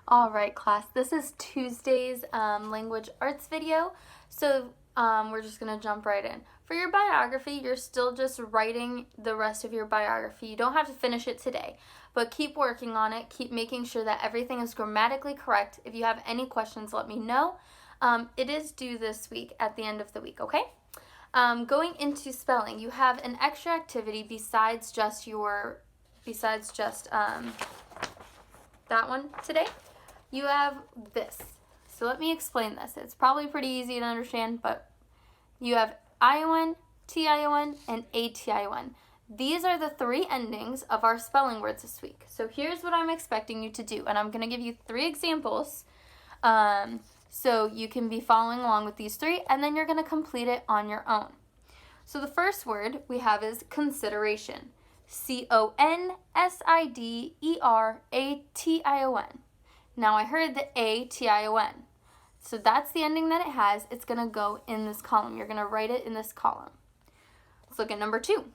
All right, class, this is Tuesday's language arts video, so we're just going to jump right in. For your biography, you're still just writing the rest of your biography. You don't have to finish it today, but keep working on it. Keep making sure that everything is grammatically correct. If you have any questions, let me know. It is due this week at the end of the week, okay? Going into spelling, you have an extra activity besides just that one today. You have this. So let me explain this. It's probably pretty easy to understand, but you have ION, TION, and ATION. These are the three endings of our spelling words this week. So here's what I'm expecting you to do, and I'm going to give you 3 examples so you can be following along with these 3, and then you're going to complete it on your own. So the first word we have is consideration. CONSIDERATION. Now I heard the ATION. So that's the ending that it has. It's going to go in this column. You're going to write it in this column. Let's look at number 2.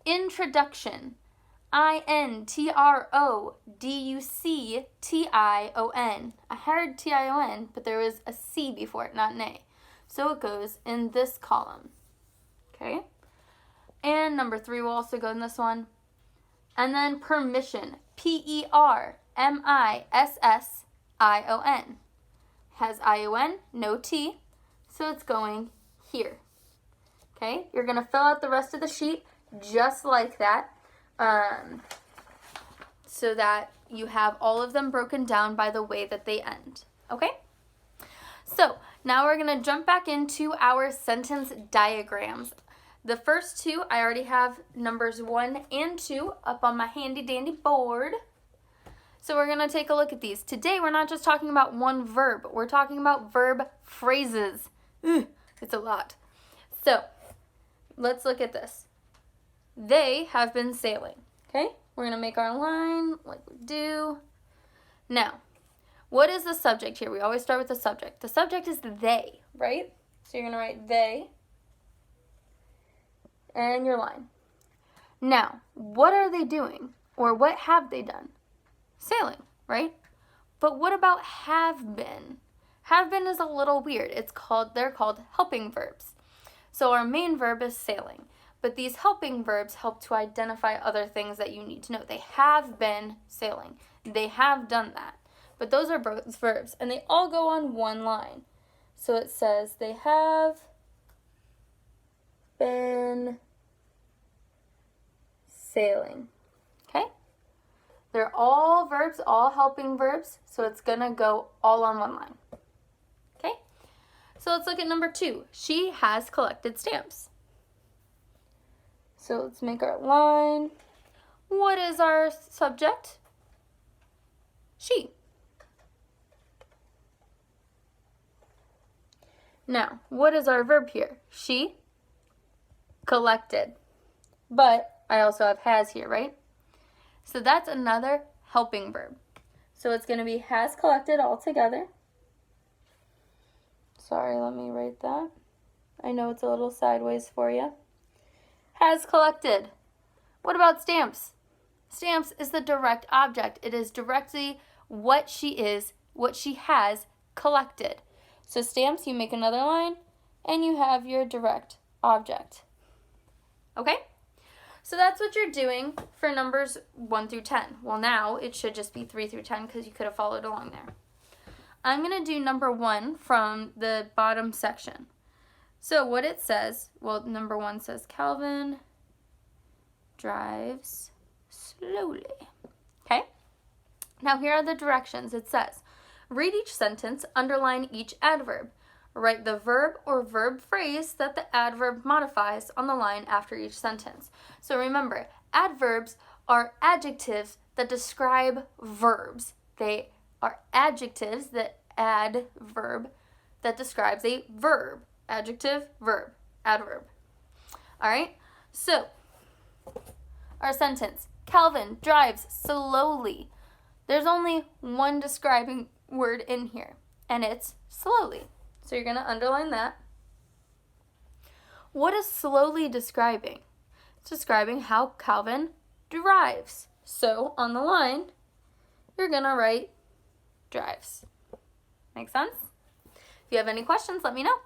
Introduction. INTRODUCTION. I heard TION, but there was a C before it, not an A. So it goes in this column. Okay? And number 3 will also go in this one. And then permission. PERMISSION. Has ION, no T, so it's going here. Okay? You're going to fill out the rest of the sheet just like that, so that you have all of them broken down by the way that they end. Okay? So, now we're going to jump back into our sentence diagrams. The first 2, I already have numbers 1 and 2 up on my handy dandy board. So we're going to take a look at these. Today we're not just talking about one verb. We're talking about verb phrases. It's a lot. So let's look at this. They have been sailing. Okay? We're going to make our line like we do. Now, what is the subject here? We always start with the subject. The subject is they, right? So you're going to write they and your line. Now, what are they doing? Or what have they done? Sailing, right? But what about have been? Have been is a little weird. They're called helping verbs. So our main verb is sailing, but these helping verbs help to identify other things that you need to know. They have been sailing. They have done that. But those are both verbs, and they all go on one line. So it says they have been sailing. Okay? They're all verbs, all helping verbs, so it's going to go all on one line. Okay? So let's look at number 2. She has collected stamps. So let's make our line. What is our subject? She. Now, what is our verb here? She collected. But I also have has here, right? So that's another helping verb. So it's going to be has collected all together. Sorry, let me write that. I know it's a little sideways for you. Has collected. What about stamps? Stamps is the direct object. It is directly what she has collected. So stamps, you make another line, and you have your direct object. Okay? So that's what you're doing for numbers 1 through 10. Well, now it should just be 3 through 10 because you could have followed along there. I'm going to do number 1 from the bottom section. So what it says, well, number 1 says, Calvin drives slowly. Okay? Now here are the directions. It says, read each sentence, underline each adverb. Write the verb or verb phrase that the adverb modifies on the line after each sentence. So remember, adverbs are adjectives that describe verbs. They are adjectives that add verb that describes a verb. Adjective, verb, adverb. All right? So, our sentence, Calvin drives slowly. There's only one describing word in here, and it's slowly. So you're going to underline that. What is slowly describing? It's describing how Calvin drives. So on the line, you're going to write drives. Make sense? If you have any questions, let me know.